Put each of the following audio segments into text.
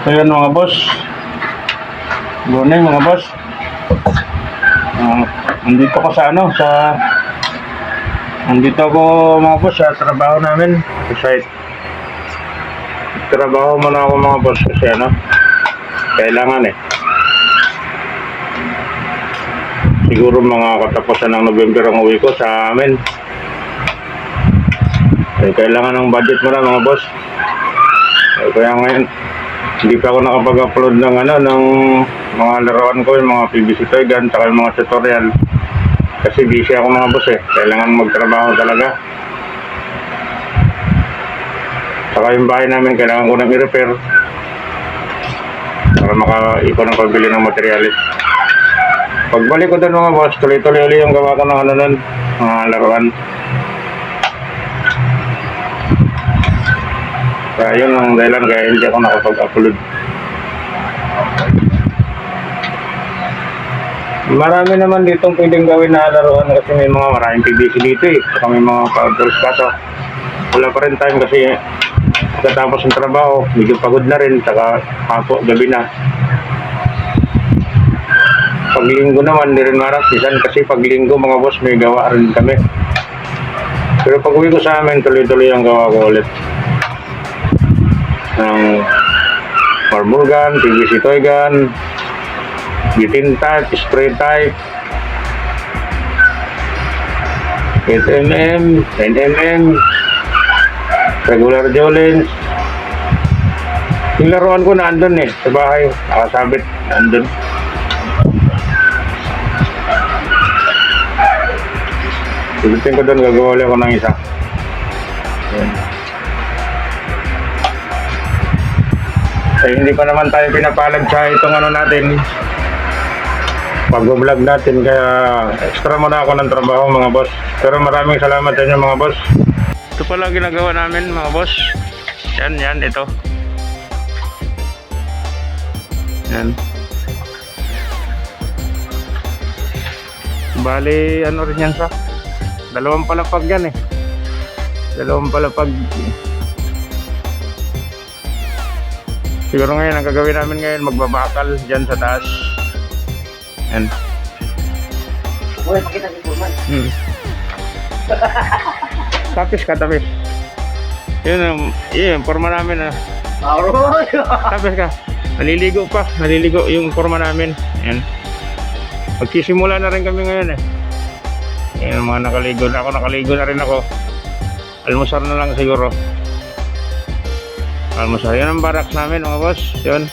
So yun mga boss. Good morning mga boss. Nandito ko sa nandito ako mga boss sa trabaho namin sa site. Trabaho muna ako mga boss kasi kailangan siguro mga katapusan ng November ang uwi ko sa amin. Kailangan ng budget muna mga boss. Kaya ngayon hindi pa ako nakapag-upload ng ng mga laruan ko, yung mga PVC toy gun, saka yung mga tutorial. Kasi busy ako mga boss kailangan magtrabaho talaga. Saka yung bahay namin kailangan ko nang i-repair para makaipon ng pagbili ng materyales. Pagbalik ko doon mga boss, tuloy-tuloy ulit yung gawa ko ng nun, mga laruan. Kaya yun ang dahilan kaya hindi ako nakapag-upload. Marami naman ditong pwedeng gawin na laruan kasi may mga maraming PVC dito saka may mga outdoors kaso wala pa rin time kasi pagkatapos ng trabaho medyo pagod na rin saka gabi na. Pag linggo naman hindi rin marap bisan kasi pag linggo mga boss may gawa rin kami. Pero pag uwi ko sa amin tuloy-tuloy ang gawa ko ulit ng marble gun, PVC toy gun, bitin type, spray type, 8mm, 9mm, regular Jolens. Yung laruan ko nandun sa bahay, nakasabit nandun. Sulitin ko doon, gagawa ulit ako ng isa. Ayan. Hindi pa naman tayo pinapalad sa itong natin pag-vlog natin kaya extra muna ako ng trabaho mga boss. Pero maraming salamat sa inyo mga boss. Ito pala ginagawa namin mga boss. Yan ito. Yan. Bali rin yan sa dalawang palapag yan dalawang palapag. Siguro ngayon ang gagawin namin ngayon magbabakal dyan sa taas. Yan. Uy, pakita si Purman. Tapis ka, tapis. Yun, forma namin Tapis ka. Naliligo yung forma namin. Yan. Magsisimula na rin kami ngayon Yan, mga nakaligo na ako. Nakaligo na rin ako. Almusar na lang siguro. Almusar. Yan ang barracks namin mga boss. Yun.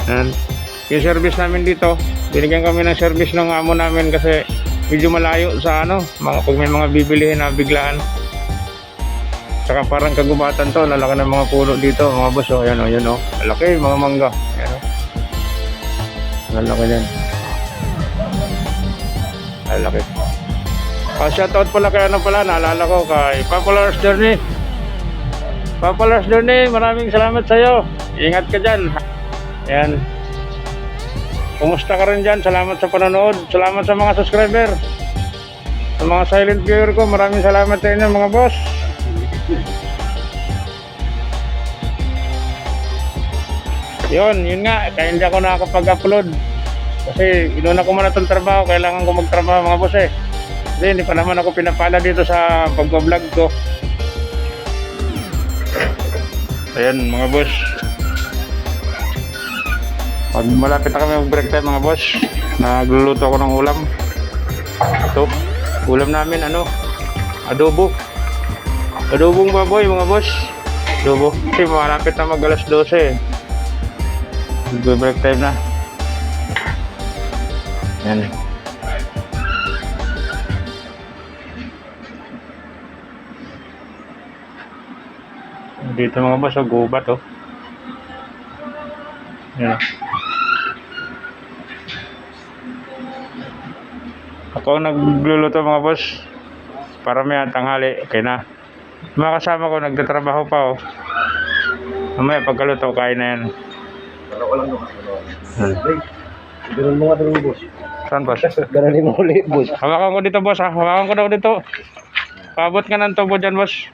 Yan. Yung service namin dito, binigyan kami ng service ng amo namin kasi medyo malayo sa pag may mga bibilihin na biglaan. Saka parang kagubatan to, lalaki ng mga puno dito mga boss. Yan lalaki, mga mangga. Yan lalaki yan. Lalaki. Shoutout pala kay naalala ko kay Papa Journey. Papa Journey, maraming salamat sa iyo. Ingat ka dyan. Yan. Kumusta ka rin dyan? Salamat sa panonood. Salamat sa mga subscriber. Sa mga silent viewer ko, maraming salamat sa inyo mga boss. Yun nga. Kaya hindi ako nakakapag-upload. Kasi inuna ko muna itong trabaho. Kailangan ko magtrabaho mga boss Kasi hindi pa naman ako pinapala dito sa pag-vlog ko. Ayan mga boss. Pag malapit na kami mag-break time mga boss, nagluluto ako ng ulam. Ito, ulam namin adobo. Adobong baboy mga boss. Adobo. Kasi malapit na mag alas 12 Mag-break time na. Yan. Dito mga boss, gubat Yan. Ako ang nagluluto mga boss para may tanghali. Okay na. Mga kasama ko nagtatrabaho pa Mamaya pagkaluto kain na yan. Ganun mo nga doon, boss. Saan boss? Ganun mo ulit, boss. Hawakan ko dito boss Hawakan ko daw dito. Paabot ka ng tubo dyan boss.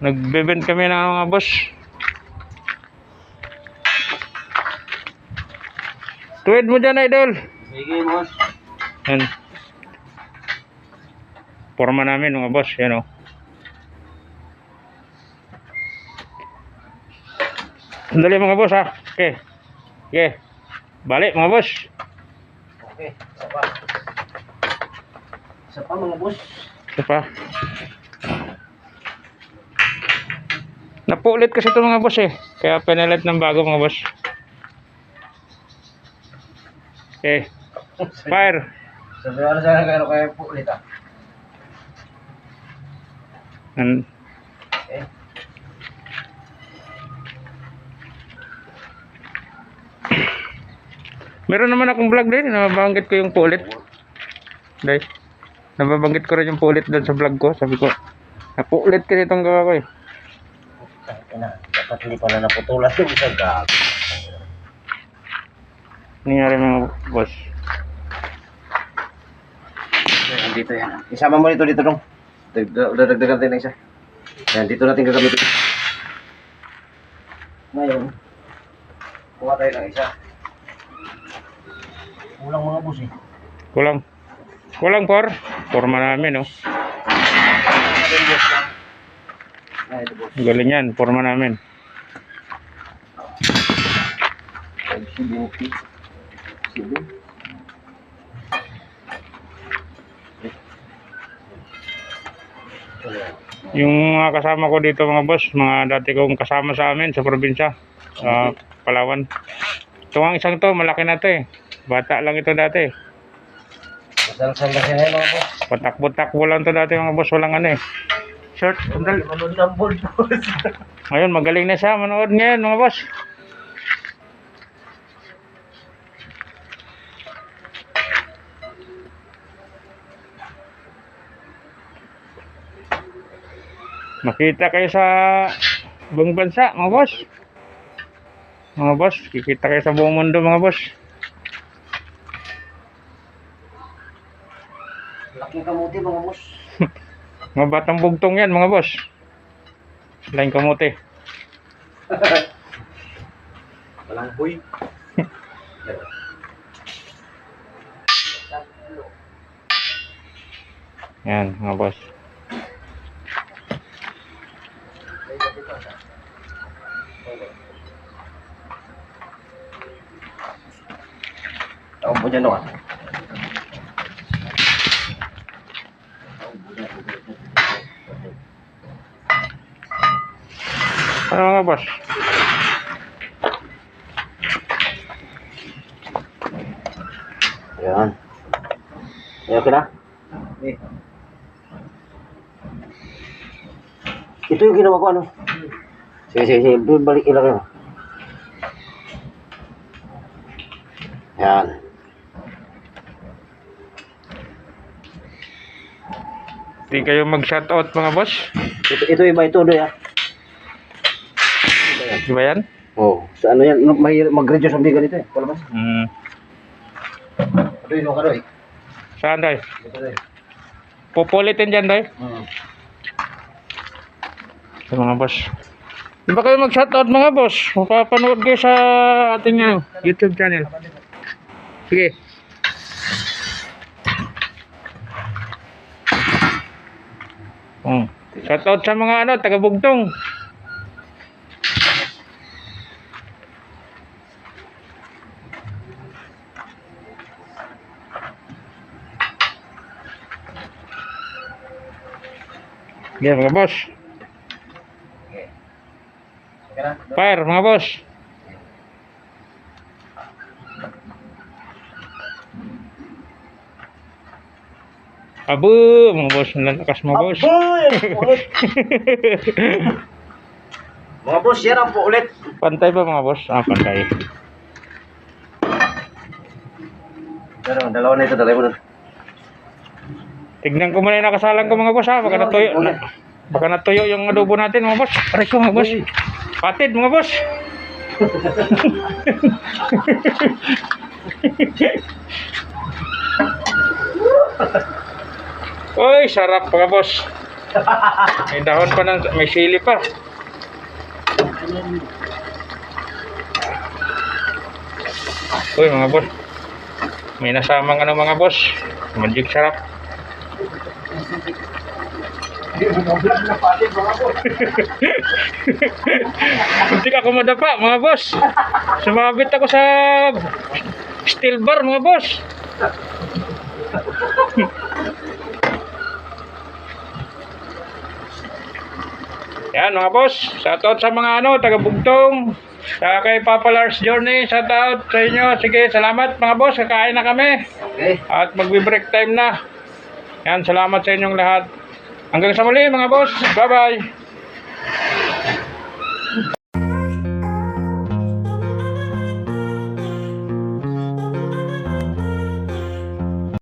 Nagbebend kami ng mga boss. Tuwid mo dyan, idol. Sige, boss. Yan. Forma namin mga boss, yan o. Sandali mga boss ha. Okay. Okay. Balik mga boss. Okay, isa pa. Isa pa mga boss. Ito pa. Napulit kasi ito mga boss eh. Kaya pinalit ng bago mga boss. Okay. Fire. Sabi ano sana kaya po ulit ah. And, Okay. meron naman akong vlog din. Nababanggit ko yung pulit. Dahil. Nababanggit ko rin yung pulit doon sa vlog ko. Sabi ko, napulit kasi itong gawa ko eh. Dapat hindi pala naputulas yung isang gag. Nangyari mga boss. Dito yan. Isama mo dito dong. Dagdagan tayo ng isa. Yan, dito natin gagamitin. Ngayon, kuha tayo ng isa. Kulang mga boss eh. Kulang. Kulang por. Forma namin oh. Ay, ito boss. Galing yan. Forma namin. 570. Yung mga kasama ko dito mga boss, mga dati kong kasama sa amin sa probinsya, sa Palawan. Ito ang isang to, malaki na to eh. Bata lang ito dati. Masal-sal kasi na yun mga boss. Patakbo-takbo lang to dati mga boss, walang ano eh. Short, sandal. Manood ng board boss. Ngayon magaling na siya, manood ngayon mga boss. Makita kayo sa buong bansa mga boss. Mga boss, kikita kayo sa buong mundo mga boss. Laking kamuti mga boss. Mga batang bugtong yan mga boss. Lain kamote. Walang boy. Yan mga boss. Taong po dyan ah. Ano mga boss? Ayan. Okay na? Okay. Ito yung ginawa ko ano? Sige. Doon balik ilagay mo. Ayan. Hindi kayo mag-shoutout mga boss. Ito iba ito doon ah. Di ba yan? Oh, sa ano yan? Mahirap mag-reduce ang bigan ito eh. Palabas. Ito yung ka doy. Saan doy? Ito doy. Pupulitin dyan doy. Ito mga boss. Di ba kayo mag-shoutout mga boss? Mapapanood kayo sa ating YouTube channel. Sige. Shoutout sa mga taga-bugtong. Yan mga boss. Fire mga boss. Abo mga boss, nalakas mga boss. Mga boss, yan ang po ulit. Pantay ba mga boss? Pantay. Pero dalawa na ito, dalawa mo doon. Tignan ko muna yung nakasalang ko mga boss ha. Baka natuyo yung adobo natin mga boss. Aray ko mga boss. Patid mga boss. Uy, sarap mga boss. May dahon pa may sili pa. Uy mga boss. May nasamang ano mga boss. Magic sarap. Muntik ako madapa mga boss. Sumabit ako sa steel bar mga boss. Yan mga boss. Shoutout sa mga ano, taga Bugtong. Sa kay Papa Lars Journey. Shoutout sa inyo. Sige, salamat mga boss. Kakain na kami. Okay. At magbe-break time na. Yan, salamat sa inyong lahat. Hanggang sa muli mga boss. Bye-bye.